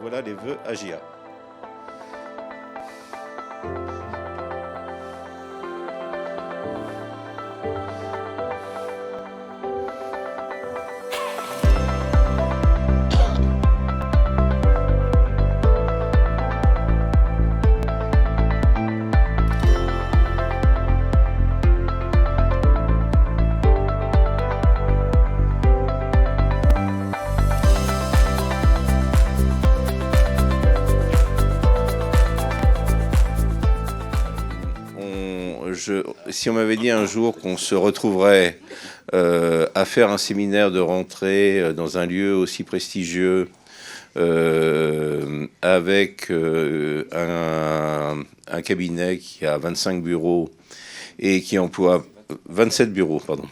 Voilà les vœux AGIA. Si on m'avait dit un jour qu'on se retrouverait à faire un séminaire de rentrée dans un lieu aussi prestigieux, avec un cabinet qui a 25 bureaux et qui emploie 27 bureaux, pardon,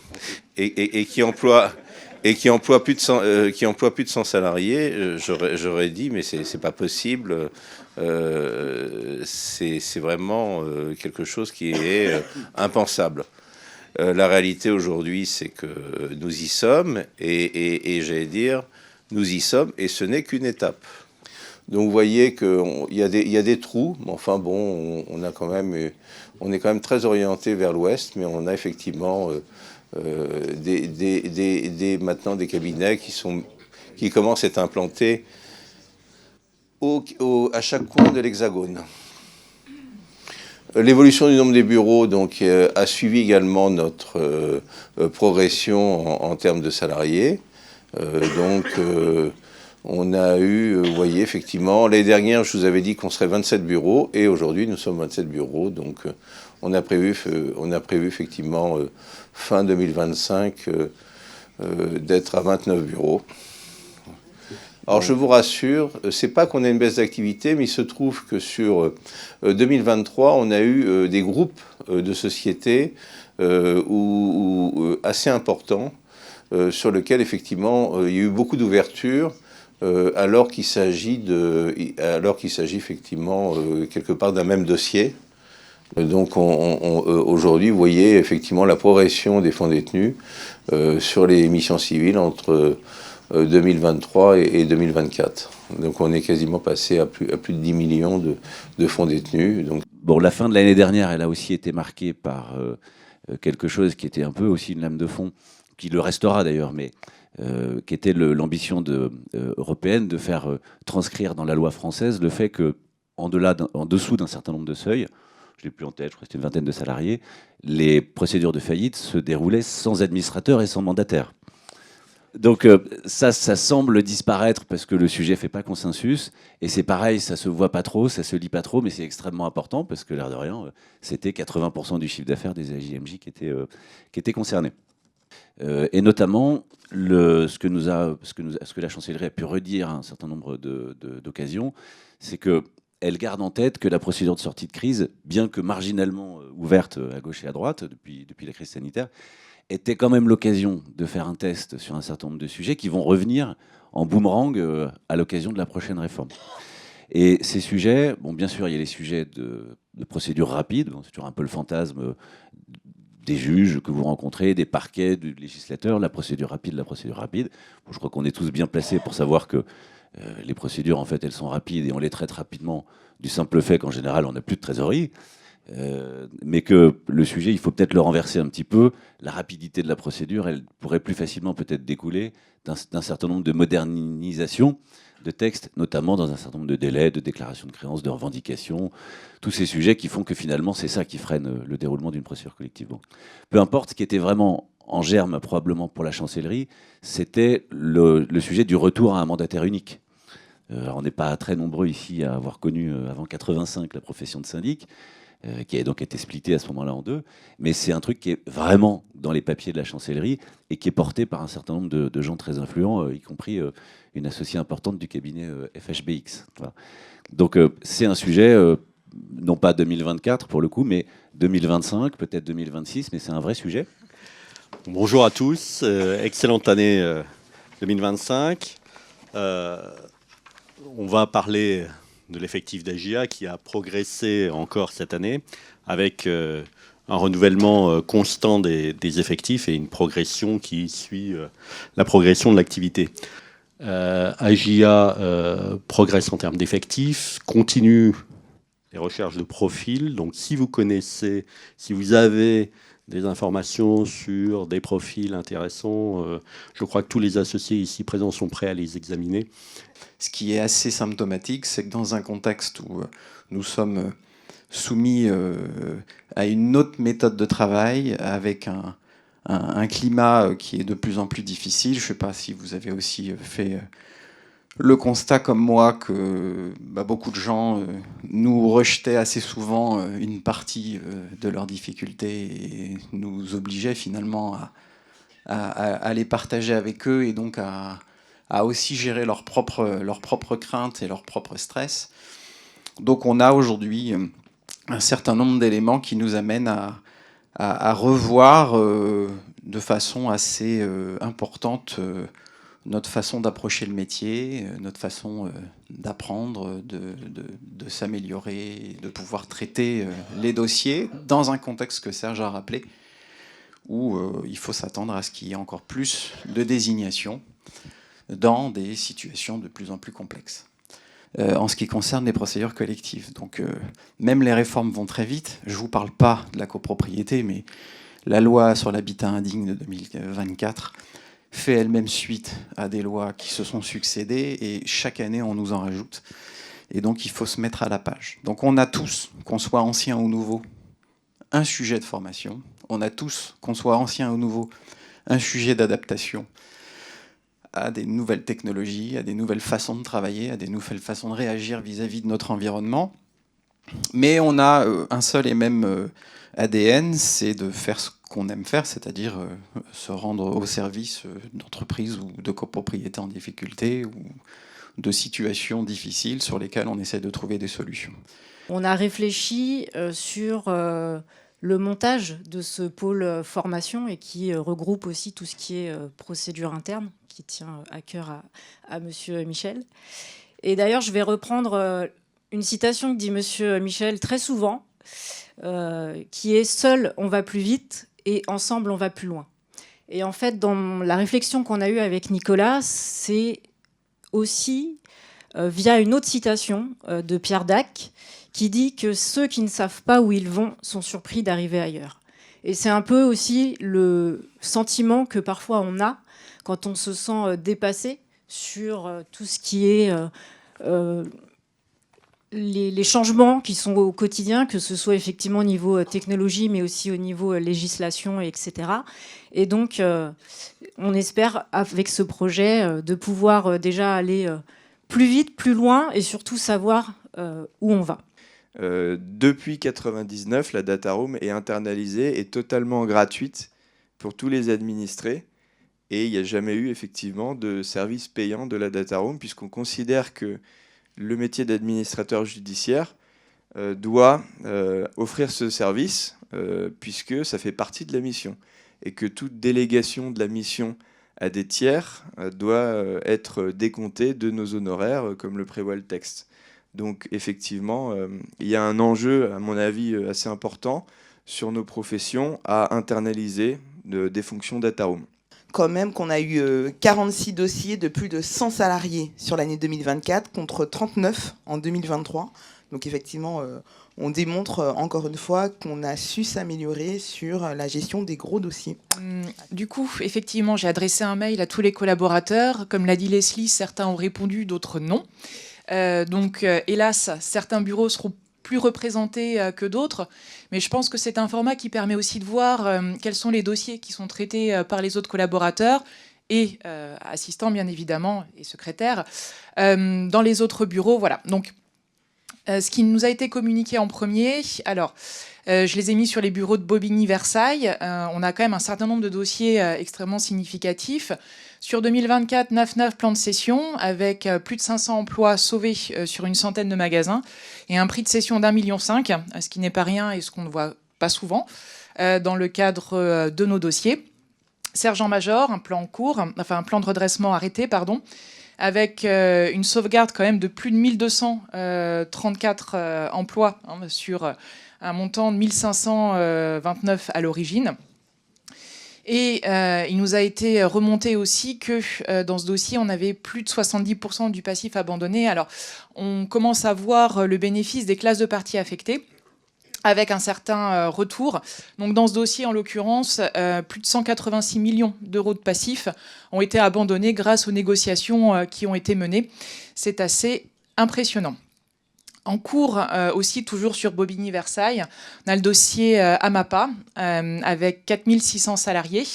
et qui emploie plus de 100 salariés, j'aurais dit mais c'est pas possible. C'est vraiment quelque chose qui est impensable. La réalité aujourd'hui, c'est que nous y sommes et j'allais dire, nous y sommes et ce n'est qu'une étape. Donc vous voyez qu'il y a des trous, mais enfin bon, on est quand même très orienté vers l'ouest, mais on a effectivement maintenant des cabinets qui commencent à être implantés à chaque coin de l'Hexagone. L'évolution du nombre des bureaux donc, a suivi également notre progression en termes de salariés. On a eu, vous voyez, effectivement, l'année dernière, je vous avais dit qu'on serait 27 bureaux, et aujourd'hui, nous sommes 27 bureaux. Donc, on a prévu effectivement, fin 2025, d'être à 29 bureaux. Alors, je vous rassure, c'est pas qu'on a une baisse d'activité, mais il se trouve que sur 2023, on a eu des groupes de sociétés assez importants, sur lesquels, effectivement, il y a eu beaucoup d'ouvertures, alors qu'il s'agit effectivement quelque part d'un même dossier. Donc aujourd'hui, vous voyez effectivement la progression des fonds détenus sur les missions civiles entre 2023 et 2024. Donc on est quasiment passé à plus de 10 millions de fonds détenus. Donc... Bon, la fin de l'année dernière, elle a aussi été marquée par quelque chose qui était un peu aussi une lame de fond, qui le restera d'ailleurs, mais qui était l'ambition européenne de faire transcrire dans la loi française le fait que, en dessous d'un certain nombre de seuils, je ne l'ai plus en tête, je crois que c'était une vingtaine de salariés, les procédures de faillite se déroulaient sans administrateur et sans mandataire. Donc ça semble disparaître parce que le sujet ne fait pas consensus. Et c'est pareil, ça ne se voit pas trop, ça ne se lit pas trop, mais c'est extrêmement important parce que, l'air de rien, c'était 80% du chiffre d'affaires des AJMJ qui étaient concernés. Et notamment, ce que la chancellerie a pu redire à un certain nombre d'occasions, c'est qu'elle garde en tête que la procédure de sortie de crise, bien que marginalement ouverte à gauche et à droite depuis la crise sanitaire, était quand même l'occasion de faire un test sur un certain nombre de sujets qui vont revenir en boomerang à l'occasion de la prochaine réforme. Et ces sujets, bon, bien sûr, il y a les sujets de procédure rapide, bon, c'est toujours un peu le fantasme des juges que vous rencontrez, des parquets, du législateur, la procédure rapide. Bon, je crois qu'on est tous bien placés pour savoir que les procédures, en fait, elles sont rapides et on les traite rapidement du simple fait qu'en général, on n'a plus de trésorerie. Mais que le sujet, il faut peut-être le renverser un petit peu. La rapidité de la procédure, elle pourrait plus facilement peut-être découler d'un certain nombre de modernisations de textes, notamment dans un certain nombre de délais, de déclarations de créances, de revendications, tous ces sujets qui font que finalement, c'est ça qui freine le déroulement d'une procédure collective. Bon. Peu importe, ce qui était vraiment en germe probablement pour la chancellerie, c'était le sujet du retour à un mandataire unique. Alors on n'est pas très nombreux ici à avoir connu avant 85 la profession de syndic, qui a donc été splitté à ce moment-là en deux, mais c'est un truc qui est vraiment dans les papiers de la chancellerie et qui est porté par un certain nombre de gens très influents, y compris une associée importante du cabinet FHBX. Voilà. Donc c'est un sujet, non pas 2024 pour le coup, mais 2025, peut-être 2026, mais c'est un vrai sujet. Bonjour à tous, excellente année 2025. On va parler de l'effectif d'AGIA qui a progressé encore cette année avec un renouvellement constant des effectifs et une progression qui suit la progression de l'activité. AGIA progresse en termes d'effectifs, continue les recherches de profils. Donc si vous connaissez, si vous avez des informations sur des profils intéressants, je crois que tous les associés ici présents sont prêts à les examiner. Ce qui est assez symptomatique, c'est que dans un contexte où nous sommes soumis à une autre méthode de travail, avec un climat qui est de plus en plus difficile. Je ne sais pas si vous avez aussi fait le constat comme moi que beaucoup de gens nous rejetaient assez souvent une partie de leurs difficultés et nous obligeaient finalement à les partager avec eux et donc à aussi gérer leurs propres craintes et leurs propres stress. Donc on a aujourd'hui un certain nombre d'éléments qui nous amènent à revoir de façon assez importante notre façon d'approcher le métier, notre façon d'apprendre, de s'améliorer, de pouvoir traiter les dossiers dans un contexte que Serge a rappelé, où il faut s'attendre à ce qu'il y ait encore plus de désignation dans des situations de plus en plus complexes. En ce qui concerne les procédures collectives. Donc, même les réformes vont très vite. Je ne vous parle pas de la copropriété, mais la loi sur l'habitat indigne de 2024 fait elle-même suite à des lois qui se sont succédées et chaque année, on nous en rajoute. Et donc, il faut se mettre à la page. Donc, on a tous, qu'on soit ancien ou nouveau, un sujet de formation. On a tous, qu'on soit ancien ou nouveau, un sujet d'adaptation à des nouvelles technologies, à des nouvelles façons de travailler, à des nouvelles façons de réagir vis-à-vis de notre environnement. Mais on a un seul et même ADN, c'est de faire ce qu'on aime faire, c'est-à-dire se rendre au service d'entreprises ou de copropriétés en difficulté ou de situations difficiles sur lesquelles on essaie de trouver des solutions. On a réfléchi sur le montage de ce pôle formation et qui regroupe aussi tout ce qui est procédure interne, qui tient à cœur à Monsieur Michel. Et d'ailleurs, je vais reprendre une citation que dit Monsieur Michel très souvent, qui est « Seul, on va plus vite et ensemble, on va plus loin ». Et en fait, dans la réflexion qu'on a eue avec Nicolas, c'est aussi via une autre citation de Pierre Dac, qui dit que ceux qui ne savent pas où ils vont sont surpris d'arriver ailleurs. Et c'est un peu aussi le sentiment que parfois on a quand on se sent dépassé sur tout ce qui est les changements qui sont au quotidien, que ce soit effectivement au niveau technologie, mais aussi au niveau législation, etc. Et donc, on espère, avec ce projet, de pouvoir déjà aller plus vite, plus loin, et surtout savoir où on va. Depuis 1999, la data room est internalisée et totalement gratuite pour tous les administrés. Et il n'y a jamais eu effectivement de service payant de la data room, puisqu'on considère que le métier d'administrateur judiciaire doit offrir ce service, puisque ça fait partie de la mission. Et que toute délégation de la mission à des tiers doit être décomptée de nos honoraires, comme le prévoit le texte. Donc effectivement, il y a un enjeu, à mon avis, assez important sur nos professions à internaliser des fonctions data room. Quand même qu'on a eu 46 dossiers de plus de 100 salariés sur l'année 2024 contre 39 en 2023. Donc effectivement, on démontre encore une fois qu'on a su s'améliorer sur la gestion des gros dossiers. Du coup, effectivement, j'ai adressé un mail à tous les collaborateurs. Comme l'a dit Leslie, certains ont répondu, d'autres non. Donc, hélas, certains bureaux seront plus représentés que d'autres, mais je pense que c'est un format qui permet aussi de voir quels sont les dossiers qui sont traités par les autres collaborateurs et assistants, bien évidemment, et secrétaires, dans les autres bureaux. Voilà. Donc, ce qui nous a été communiqué en premier, alors, je les ai mis sur les bureaux de Bobigny-Versailles. On a quand même un certain nombre de dossiers extrêmement significatifs. Sur 2024, 9 plans de cession avec plus de 500 emplois sauvés sur une centaine de magasins et un prix de cession d'1,5 million, ce qui n'est pas rien et ce qu'on ne voit pas souvent dans le cadre de nos dossiers. Sergent-major, un plan en cours, enfin un plan de redressement arrêté, pardon, avec une sauvegarde quand même de plus de 1234 emplois sur un montant de 1529 à l'origine. Et il nous a été remonté aussi que dans ce dossier, on avait plus de 70% du passif abandonné. Alors, on commence à voir le bénéfice des classes de parties affectées avec un certain retour. Donc, dans ce dossier, en l'occurrence, plus de 186 millions d'euros de passifs ont été abandonnés grâce aux négociations qui ont été menées. C'est assez impressionnant. En cours aussi, toujours sur Bobigny-Versailles, on a le dossier AMAPA avec 4600 salariés.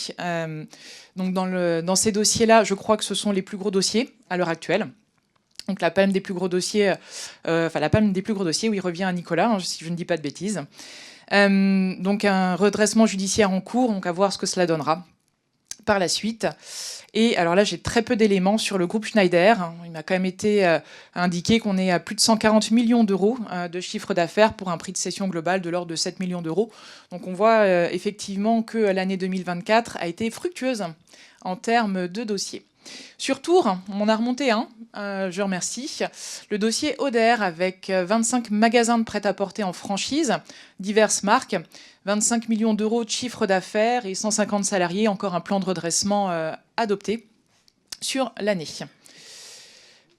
Donc dans ces dossiers-là, je crois que ce sont les plus gros dossiers à l'heure actuelle. Donc la palme des plus gros dossiers, oui, revient à Nicolas, hein, si je ne dis pas de bêtises. Donc un redressement judiciaire en cours, donc à voir ce que cela donnera par la suite. Et alors là, j'ai très peu d'éléments sur le groupe Schneider. Il m'a quand même été indiqué qu'on est à plus de 140 millions d'euros de chiffre d'affaires pour un prix de cession global de l'ordre de 7 millions d'euros. Donc on voit effectivement que l'année 2024 a été fructueuse en termes de dossiers. Sur Tours, on a remonté un, je remercie. Le dossier Oder avec 25 magasins de prêt-à-porter en franchise, diverses marques, 25 millions d'euros de chiffre d'affaires et 150 salariés, encore un plan de redressement adopté sur l'année.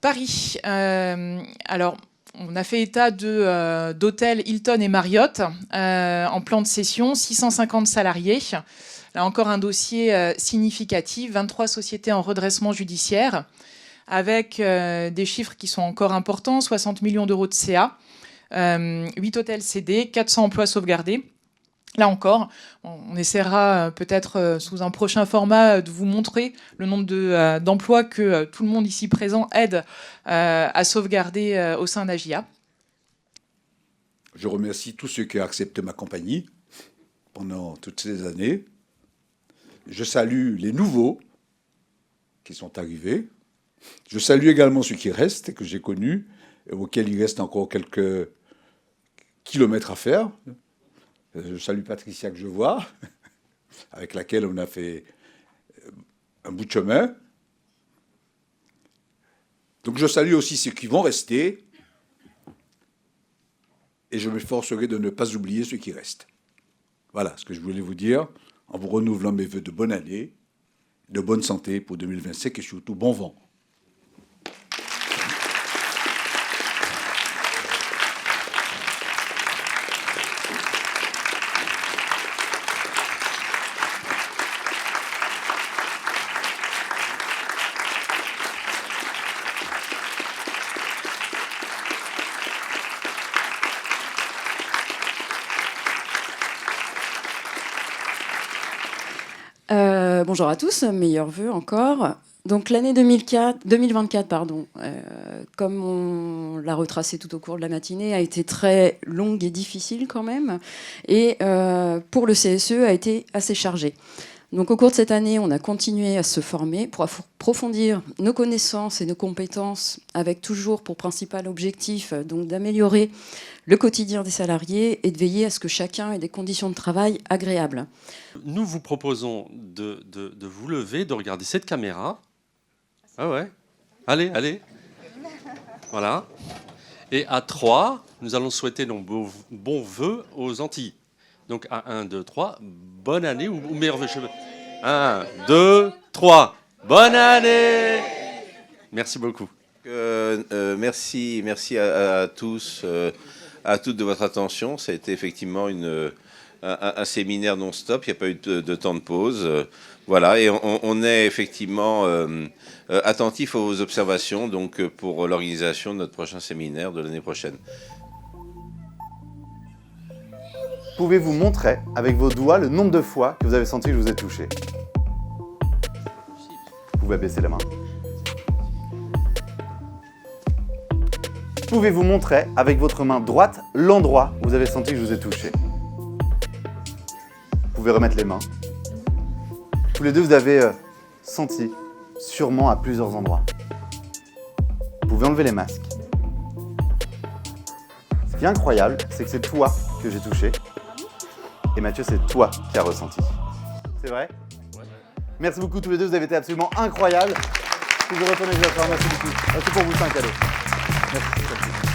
Paris, alors on a fait état d'hôtels Hilton et Marriott en plan de cession, 650 salariés. Là encore un dossier significatif, 23 sociétés en redressement judiciaire, avec des chiffres qui sont encore importants, 60 millions d'euros de CA, 8 hôtels cédés, 400 emplois sauvegardés. Là encore, on essaiera peut-être sous un prochain format de vous montrer le nombre d'emplois que tout le monde ici présent aide à sauvegarder au sein d'AGIA. Je remercie tous ceux qui ont accepté ma compagnie pendant toutes ces années. Je salue les nouveaux qui sont arrivés. Je salue également ceux qui restent et que j'ai connus, et auxquels il reste encore quelques kilomètres à faire. Je salue Patricia que je vois, avec laquelle on a fait un bout de chemin. Donc je salue aussi ceux qui vont rester, et je m'efforcerai de ne pas oublier ceux qui restent. Voilà ce que je voulais vous dire, en vous renouvelant mes vœux de bonne année, de bonne santé pour 2025 et surtout bon vent. Bonjour à tous, meilleurs vœux encore. Donc l'année 2024, comme on l'a retracé tout au cours de la matinée, a été très longue et difficile quand même. Et pour le CSE, a été assez chargée. Donc au cours de cette année, on a continué à se former pour approfondir nos connaissances et nos compétences avec toujours pour principal objectif donc d'améliorer le quotidien des salariés et de veiller à ce que chacun ait des conditions de travail agréables. Nous vous proposons de vous lever, de regarder cette caméra. Ah ouais. Allez. Voilà. Et à 3, nous allons souhaiter nos bons vœux aux Antilles. Donc à 1, 2, 3, bonne année ou meilleurs vœux. 1, 2, 3, bonne année. Merci beaucoup. Merci à tous, à toutes de votre attention. Ça a été effectivement un séminaire non-stop. Il n'y a pas eu de temps de pause. Voilà, et on est effectivement attentif aux observations donc, pour l'organisation de notre prochain séminaire de l'année prochaine. Pouvez-vous montrer avec vos doigts le nombre de fois que vous avez senti que je vous ai touché? Vous pouvez baisser la main. Pouvez-vous montrer avec votre main droite l'endroit où vous avez senti que je vous ai touché? Vous pouvez remettre les mains. Tous les deux, vous avez senti, sûrement à plusieurs endroits. Vous pouvez enlever les masques. Ce qui est incroyable, c'est que c'est toi que j'ai touché. Et Mathieu, c'est toi qui as ressenti. C'est vrai? Merci beaucoup tous les deux, vous avez été absolument incroyables. Vous pouvez retourner vous asseoir, merci beaucoup. C'est pour vous, c'est un cadeau. Merci.